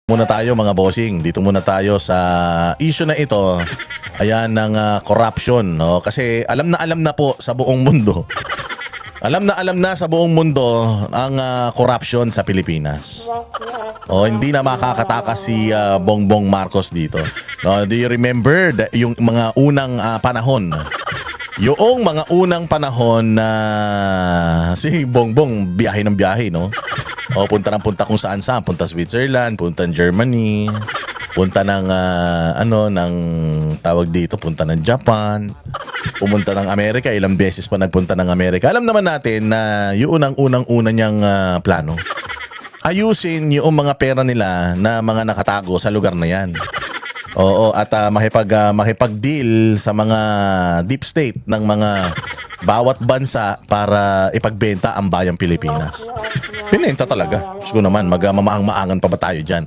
Muna tayo mga bossing, dito muna tayo sa issue na ito. Ayan ng corruption, no? Kasi alam na po sa buong mundo. Alam na sa buong mundo ang corruption sa Pilipinas. Hindi na makakatakas si Bongbong Marcos dito. No, do you remember yung mga unang panahon? Yung mga unang panahon na si Bongbong biyahe ng biyahe, no? Punta kung saan-saan, punta Switzerland, punta Germany, punta ng ng tawag dito, punta ng Japan, pumunta ng Amerika, ilang beses pa nagpunta ng Amerika. Alam naman natin na yung unang-una niyang plano, ayusin yung mga pera nila na mga nakatago sa lugar na yan. At makipag-deal sa mga deep state ng mga bawat bansa para ipagbenta ang bayang Pilipinas. Pinenta talaga. Gusto ko naman, magmamaang-maangan pa ba tayo dyan?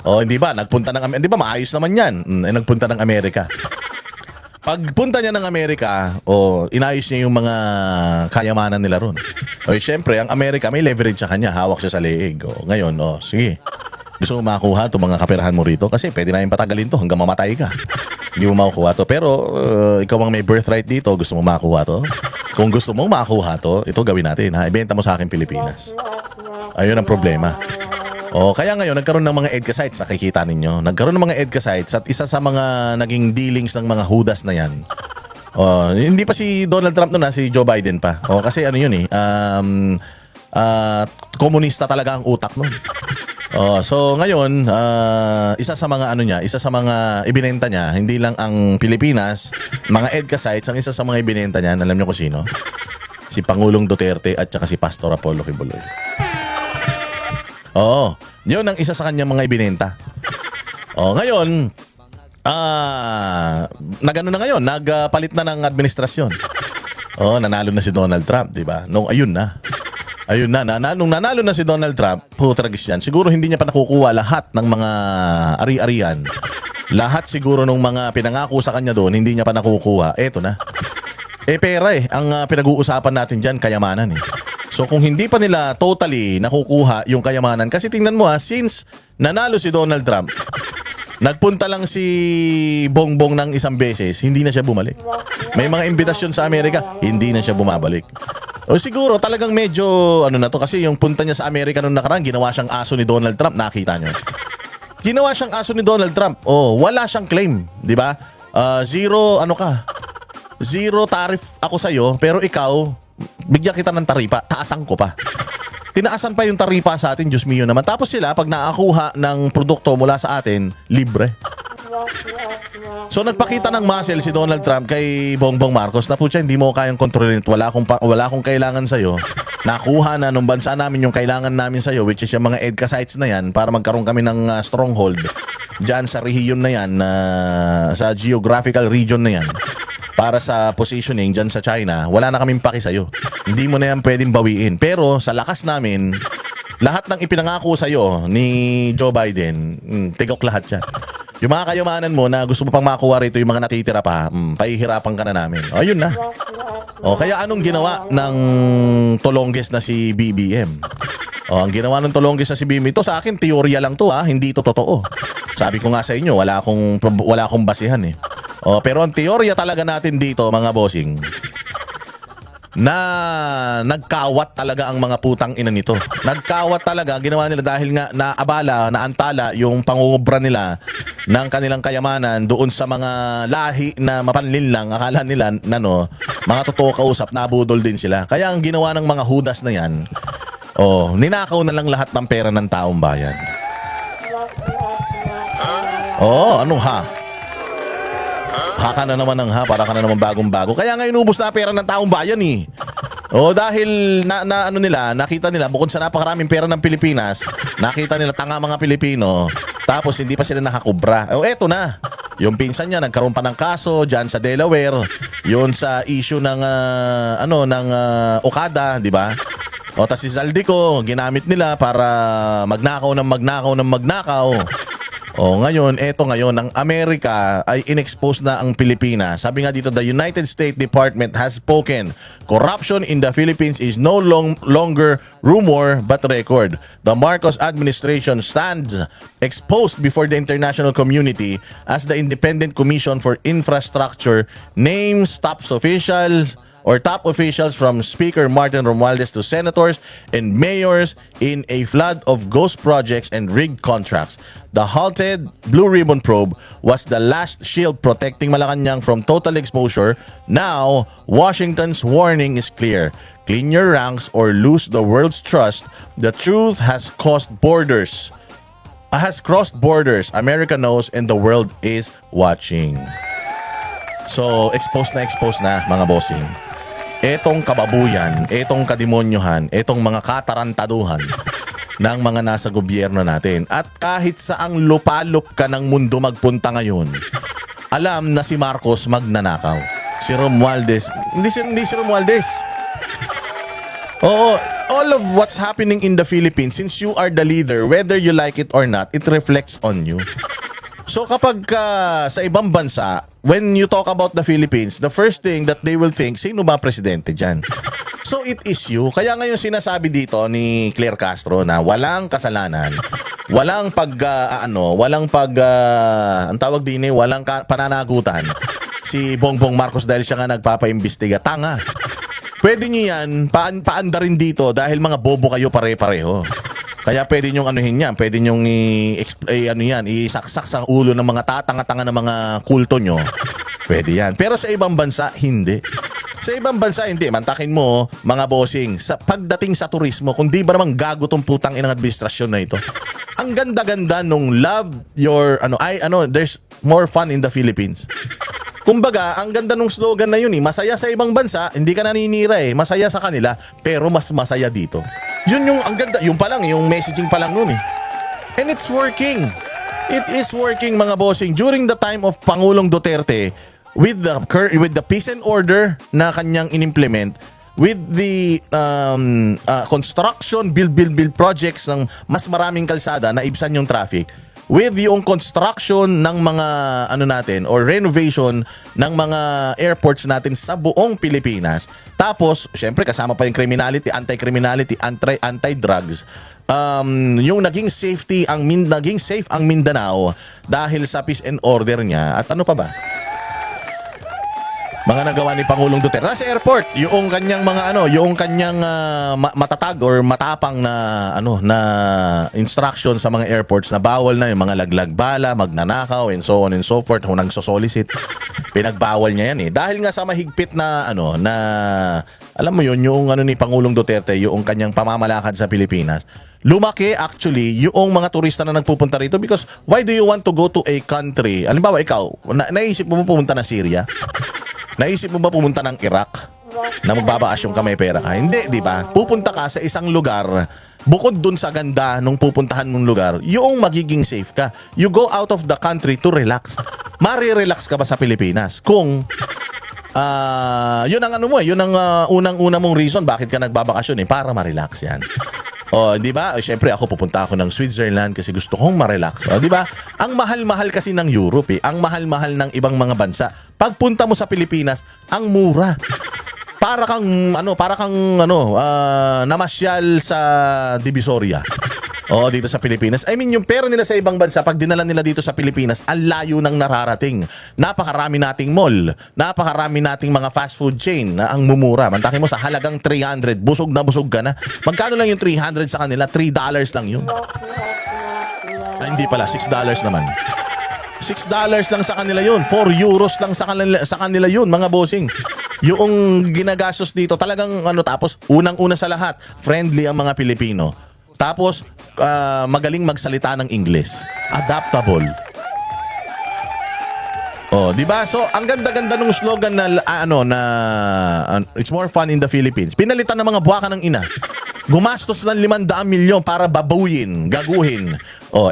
Hindi ba? Nagpunta ng Amerika. Hindi ba? Maayos naman yan. Nagpunta ng Amerika. Pagpunta niya ng Amerika, inayos niya yung mga kayamanan nila ron. Siyempre, ang Amerika may leverage sa kanya. Hawak siya sa leeg. Ngayon, sige. Gusto mo makuha ito mga kaperahan mo rito? Kasi pwede na yung patagalin to hanggang mamatay ka. Hindi mo makukuha to. Pero ikaw ang may birthright dito, gusto mo makuha to? Kung gusto mo makuha to, ito gawin natin. Ibenta mo sa akin Pilipinas. Ayun ang problema. Kaya ngayon, nagkaroon ng mga EDCA sites, nakikita ninyo. Nagkaroon ng mga EDCA sites at isa sa mga naging dealings ng mga hudas na yan. Hindi pa si Donald Trump noon, si Joe Biden pa. Kasi ano yun komunista talaga ang utak noon. So ngayon, isa sa mga ibinenta niya, hindi lang ang Pilipinas, mga EDCA sites, ang isa sa mga ibinenta niya, alam niyo kung sino? Si Pangulong Duterte at saka si Pastor Apollo Kibuloy. Yun ang isa sa kanya mga ibinenta. Ngayon, nagano na ngayon, nagpalit na ng administrasyon. Nanalo na si Donald Trump, di ba? Ayun na, nung nanalo na si Donald Trump, tragis yan. Siguro hindi niya pa nakukuha lahat ng mga ari-arian. Lahat siguro nung mga pinangako sa kanya doon, hindi niya pa nakukuha. Eto na. Pera ang pinag-uusapan natin dyan, kayamanan So kung hindi pa nila totally nakukuha yung kayamanan, kasi tingnan mo since nanalo si Donald Trump, nagpunta lang si Bongbong ng isang beses, hindi na siya bumalik. May mga imbitasyon sa Amerika, hindi na siya bumabalik. Siguro talagang medyo na to, kasi yung punta niya sa Amerika nung nakaraan, ginawa siyang aso ni Donald Trump, nakita nyo. Ginawa siyang aso ni Donald Trump. Wala siyang claim, di ba? Zero tariff ako sa'yo, pero ikaw, bigyan kita ng taripa, taasan ko pa. Tinaasan pa yung taripa sa atin, Diyos mio naman. Tapos sila, pag nakakuha ng produkto mula sa atin, libre. So nagpakita ng muscle si Donald Trump kay Bongbong Marcos na putya, hindi mo kayang kontrolin. Wala akong kailangan sa'yo. Nakuha na nung bansa namin yung kailangan namin sa'yo, which is yung mga EDCA sites na yan, para magkaroon kami ng stronghold dyan sa region na yan, sa geographical region na yan, para sa positioning dyan sa China. Wala na kaming paki sa'yo. Hindi mo na yan pwedeng bawiin. Pero sa lakas namin, lahat ng ipinangako sa'yo ni Joe Biden, tigok lahat yan. Yung mga kayamanan mo na gusto mo pang makuha rito, yung mga natitira pa, pahihirapan ka na namin. Ayun na. Kaya anong ginawa ng tolongges na si BBM? Ang ginawa ng tolongges na si BBM, ito sa akin, teorya lang to hindi ito totoo. Sabi ko nga sa inyo, wala akong basihan pero ang teorya talaga natin dito, mga bossing, na nagkawat talaga ang mga putang ina nito. Nagkawat talaga, ginawa nila dahil nga naantala yung pangungubra nila ng kanilang kayamanan doon sa mga lahi na mapanlil lang. Akala nila mga totoo kausap, nabudol din sila. Kaya ang ginawa ng mga hudas na yan, ninakaw na lang lahat ng pera ng taong bayan. Ano Haka na naman para ka na naman bagong-bago. Kaya ngayon ubos na pera ng taong bayan dahil nakita nila, bukod sa napakaraming pera ng Pilipinas, nakita nila tanga mga Pilipino, tapos hindi pa sila nakakubra. Eto na. Yung pinsan niya nagkaroon pa ng kaso diyan sa Delaware, yun sa issue ng Okada, di ba? Tas si Zaldico, ginamit nila para magnakaw. Ngayon, ang Amerika ay inexpose na ang Pilipinas. Sabi nga dito, the United States Department has spoken. Corruption in the Philippines is no longer rumor but record. The Marcos administration stands exposed before the international community as the Independent Commission for Infrastructure names top officials from Speaker Martin Romualdez to senators and mayors in a flood of ghost projects and rigged contracts. The halted Blue Ribbon probe was the last shield protecting Malacanang from total exposure. Now, Washington's warning is clear. Clean your ranks or lose the world's trust. The truth has crossed borders. America knows and the world is watching. So, exposed na mga bossing. Etong kababuyan, etong kademonyohan, etong mga katarantaduhan ng mga nasa gobyerno natin. At kahit saang lupalop ka ng mundo magpunta ngayon, alam na si Marcos magnanakaw. Si Romualdez, hindi si Romualdez. Oo, all of what's happening in the Philippines, since you are the leader, whether you like it or not, it reflects on you. So kapag sa ibang bansa, when you talk about the Philippines, the first thing that they will think, sino ba presidente dyan? So it is you. Kaya ngayon sinasabi dito ni Claire Castro na walang kasalanan, walang pananagutan si Bongbong Marcos dahil siya nga nagpapaimbestiga. Tanga. Pwede nyo yan, paanda rin dito dahil mga bobo kayo pare-pareho. Kaya pwede nyong anuhin yan, pwede nyong isaksak sa ulo ng mga tatanga-tanga ng mga kulto nyo. Pwede yan. Pero sa ibang bansa, hindi. Sa ibang bansa, hindi. Mantakin mo, mga bossing, sa pagdating sa turismo, kung di ba namang gago tong putang inang administrasyon na ito. Ang ganda-ganda nung there's more fun in the Philippines. Kumbaga, ang ganda nung slogan na yun masaya sa ibang bansa, hindi ka naninira masaya sa kanila, pero mas masaya dito. Yun yung ang ganda, yung pa lang, yung messaging pa lang nun And it's working. It is working mga bossing. During the time of Pangulong Duterte, with the peace and order na kanyang inimplement, with the construction, build projects ng mas maraming kalsada na ibsan yung traffic, with yung construction ng mga or renovation ng mga airports natin sa buong Pilipinas. Tapos, syempre kasama pa yung criminality, anti-criminality, anti-drugs. Yung naging safe ang Mindanao dahil sa peace and order niya. At ano pa ba? Mga nagawa ni Pangulong Duterte sa airport, yung kanyang matatag or matapang na instruction sa mga airports na bawal na yung mga laglag bala, magnanakaw and so on and so forth, kung nagsosolicit. Pinagbawal niya yan dahil nga sa mahigpit na alam mo yun, yung ni Pangulong Duterte, yung kanyang pamamalakad sa Pilipinas. Lumaki actually yung mga turista na nagpupunta rito because why do you want to go to a country? Halimbawa ikaw, naisip mo pumunta na Syria? Naisip mo ba pumunta ng Iraq na magbabakasyon ka may pera ka? Hindi, di ba? Pupunta ka sa isang lugar, bukod dun sa ganda nung pupuntahan mong lugar, yung magiging safe ka. You go out of the country to relax. Mari-relax ka ba sa Pilipinas? Kung yun ang yun ang unang-una mong reason bakit ka nagbabakasyon para ma-relax yan. Di ba? Syempre ako pupunta ako ng Switzerland kasi gusto kong ma-relax. Di ba? Ang mahal-mahal kasi ng Europe Ang mahal-mahal ng ibang mga bansa. Pagpunta mo sa Pilipinas, ang mura. Para kang namasyal sa Divisoria. Dito sa Pilipinas. I mean, yung pera nila sa ibang bansa, pag dinala nila dito sa Pilipinas, ang layo ng nararating. Napakarami nating mall. Napakarami nating mga fast food chain na ang mumura. Mantakin mo sa halagang 300, busog na busog ka na. Magkano lang yung 300 sa kanila? $3 lang yun. Hindi pala, $6 naman. $6 lang sa kanila yun. 4 euros lang sa kanila yun, mga bossing. Yung ginagastos dito, talagang tapos unang-una sa lahat, friendly ang mga Pilipino. Tapos, magaling magsalita ng English. Adaptable. Di ba? So, ang ganda-ganda ng slogan na it's more fun in the Philippines. Pinalitan ng mga buwaka ng ina. Gumastos ng 500 milyon para babuyin, gaguhin.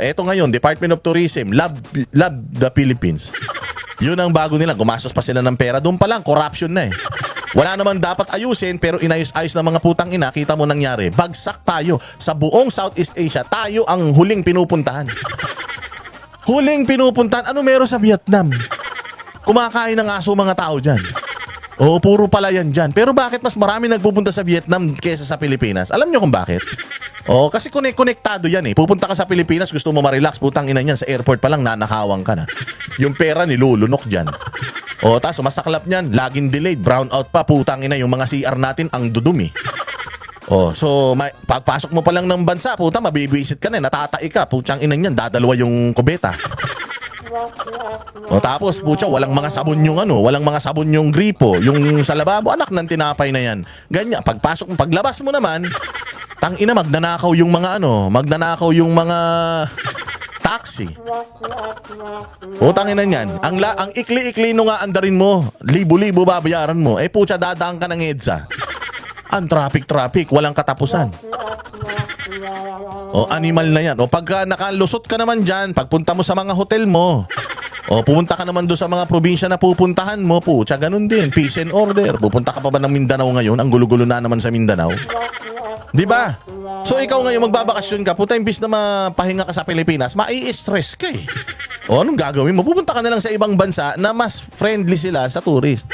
Eto ngayon, Department of Tourism, love the Philippines. Yun ang bago nila. Gumastos pa sila ng pera. Doon pa lang, corruption na Wala naman dapat ayusin, pero inayos-ayos ng mga putang ina. Kita mo nangyari. Bagsak tayo. Sa buong Southeast Asia, tayo ang huling pinupuntahan. Huling pinupuntahan, ano meron sa Vietnam? Kumakain ng aso mga tao dyan. Oo, puro palayan dyan. Pero bakit mas marami nagpupunta sa Vietnam kaysa sa Pilipinas? Alam nyo kung bakit? Oo, kasi konektado yan eh. Pupunta ka sa Pilipinas, gusto mo ma-relax, putang ina niyan, sa airport pa lang nanakawang ka na. Yung pera nilulunok dyan. O, taso masaklap niyan, laging delayed, brown out pa, putang ina, yung mga CR natin ang dudumi. O, so pagpasok mo pa lang ng bansa, puta, mabibisit ka na, natatai ka, putang ina niyan, dadalawa yung kubeta. O tapos putya, walang mga sabon yung walang mga sabon yung gripo, yung sa lababo, anak ng tinapay na yan. Ganyan, paglabas mo naman, tangina magnanakaw yung mga magnanakaw yung mga taxi. O tangina niyan, ang ikli-ikli no nga andarin mo, libo-libo babayaran mo. Eh putya, dadaan ka ng EDSA. Ang traffic, walang katapusan. O animal na yan. O pagka nakalusot ka naman dyan, pagpunta mo sa mga hotel mo, o pumunta ka naman doon sa mga probinsya na pupuntahan mo, pucha, ganun din, peace and order. Pupunta ka pa ba ng Mindanao ngayon? Ang gulo-gulo na naman sa Mindanao. Di ba? So ikaw ngayon magbabakasyon ka, puta, imbis na mapahinga ka sa Pilipinas, mai-stress ka eh. O anong gagawin mo? Pupunta ka na lang sa ibang bansa na mas friendly sila sa tourist.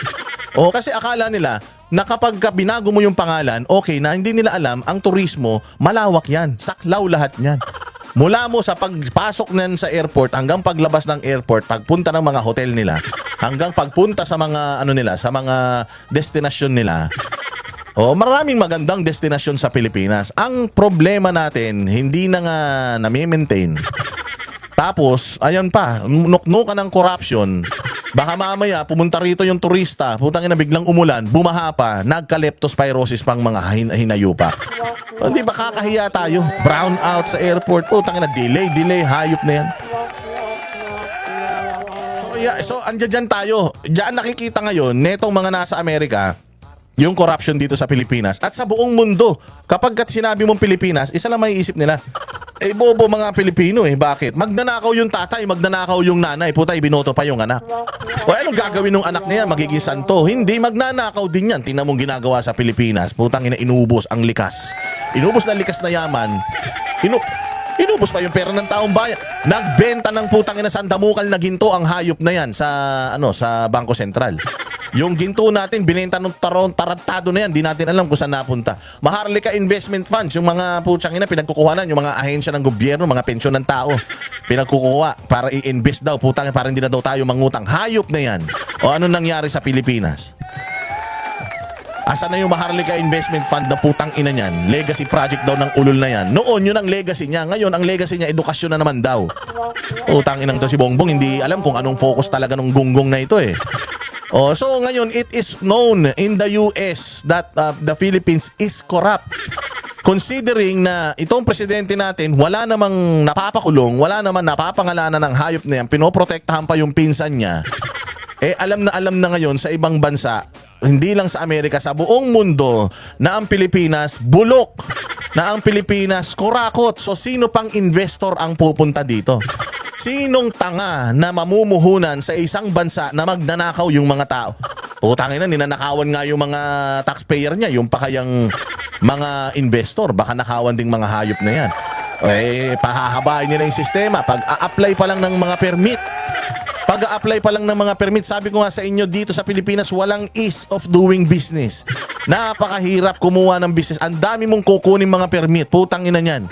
O kasi akala nila na kapag binago mo yung pangalan, okay na, hindi nila alam, ang turismo, malawak yan. Saklaw lahat yan. Mula mo sa pagpasok nan sa airport hanggang paglabas ng airport, pagpunta ng mga hotel nila, hanggang pagpunta sa mga sa mga destinasyon nila. O maraming magandang destinasyon sa Pilipinas. Ang problema natin, hindi na nga na-maintain. Tapos, ayan pa, nuknukan ng corruption. Baka mamaya, pumunta rito yung turista, putang ina, biglang umulan, bumaha pa, nagka-leptospirosis pang mga hinayupa. Hindi ba kakahiya tayo? Brown out sa airport, putang ina, delay, hayop na yan. So andyan dyan tayo. Diyan nakikita ngayon, netong mga nasa Amerika, yung corruption dito sa Pilipinas at sa buong mundo. Kapag sinabi mong Pilipinas, isa lang may isip nila. Eh bobo mga Pilipino eh. Bakit? Magnanakaw yung tatay, magnanakaw yung nanay. Puta, ibinoto pa yung anak. O anong gagawin ng anak niya? Magiging santo. Hindi, magnanakaw din yan. Tingnan mong ginagawa sa Pilipinas. Putang ina, inubos ang likas. Inubos na likas na yaman. Inubos pa yung pera ng taong bayan. Nagbenta ng putang ina sandamukal na ginto ang hayop na yan sa sa Bangko Sentral. Yung ginto natin, binenta ng tarantado na yan. Di natin alam kung saan napunta. Maharlika Investment Funds, yung mga putsang ina, pinagkukuhanan, yung mga ahensya ng gobyerno, mga pensyon ng tao, pinagkukuha para i-invest daw, putang, para hindi na daw tayo mangutang. Hayop na yan. O ano nangyari sa Pilipinas? Asan na yung Maharlika Investment Fund na putang ina niyan? Legacy project daw ng ulol na yan. Noon, yun ang legacy niya. Ngayon, ang legacy niya, edukasyon na naman daw. Putang inang to si Bongbong, hindi alam kung anong focus talaga ng gunggong na ito eh. Oh, so ngayon it is known in the US that the Philippines is corrupt. Considering na itong presidente natin wala namang napapakulong, wala namang napapangalanan ng hayop na yan, pinoprotektahan pa yung pinsan niya. Eh alam na ngayon sa ibang bansa, hindi lang sa Amerika, sa buong mundo, na ang Pilipinas bulok, na ang Pilipinas kurakot. So sino pang investor ang pupunta dito? Sinong tanga na mamumuhunan sa isang bansa na magnanakaw yung mga tao? Putangin na, ninanakawan nga yung mga taxpayer niya, yung pa kayang mga investor, baka nakawan ding mga hayop na yan. Eh, pahahabain nila yung sistema. Pag-a-apply pa lang ng mga permit, sabi ko nga sa inyo, dito sa Pilipinas, walang ease of doing business. Napakahirap kumuha ng business. Ang dami mong kukunin mga permit, putangin na yan.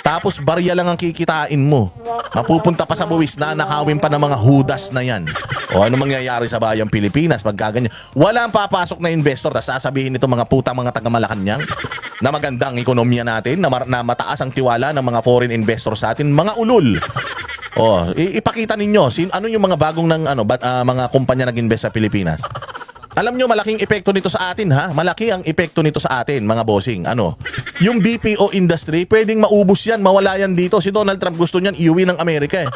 Tapos barya lang ang kikitain mo. Mapupunta pa sa buwis na nakawin pa ng mga hudas na yan. O ano mangyayari sa bayang Pilipinas pag kaganyan? Walang papasok na investor tapos sasabihin nito mga putang mga taga-Malacanang na magandang ekonomiya natin, na mataas ang tiwala ng mga foreign investors sa atin, mga ulol. O, ipakita ninyo ano yung mga bagong mga kumpanya nag-invest sa Pilipinas. Alam nyo, malaking epekto nito sa atin, ha? Malaki ang epekto nito sa atin, mga bossing. Yung BPO industry, pwedeng maubos yan, mawala yan dito. Si Donald Trump gusto niyan iuwi ng Amerika eh.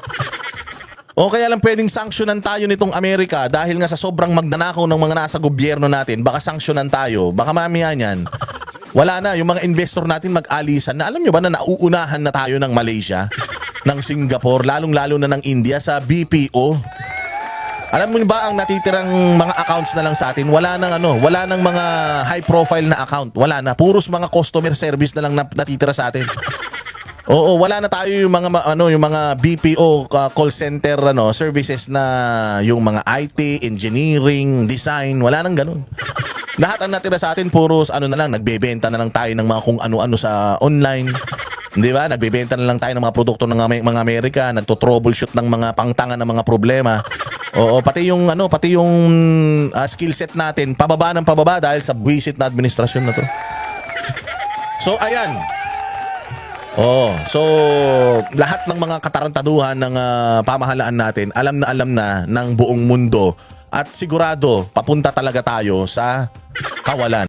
O kaya lang pwedeng sanksyonan tayo nitong Amerika dahil nga sa sobrang magnanakaw ng mga nasa gobyerno natin, baka sanksyonan tayo, baka mamaya niyan. Wala na, yung mga investor natin mag-alisan na. Alam nyo ba na nauunahan na tayo ng Malaysia, ng Singapore, lalong-lalo na ng India sa BPO? Alam mo ba ang natitirang mga accounts na lang sa atin? Wala nang mga high profile na account. Wala na. Puros mga customer service na lang natitira sa atin. Oo, wala na tayo yung mga yung mga BPO call center services na yung mga IT, engineering, design, wala nang ganun. Lahat ang natira sa atin puros na lang, nagbebenta na lang tayo ng mga kung ano-ano sa online. Di ba? Nagbebenta na lang tayo ng mga produkto ng mga Amerika, nagto-troubleshoot ng mga pangtanga ng mga problema. Oo, pati yung skill set natin pababa ng pababa dahil sa buwisit na administrasyon na to. So ayan. So lahat ng mga katarantaduhan ng pamahalaan natin, alam na ng buong mundo at sigurado papunta talaga tayo sa kawalan.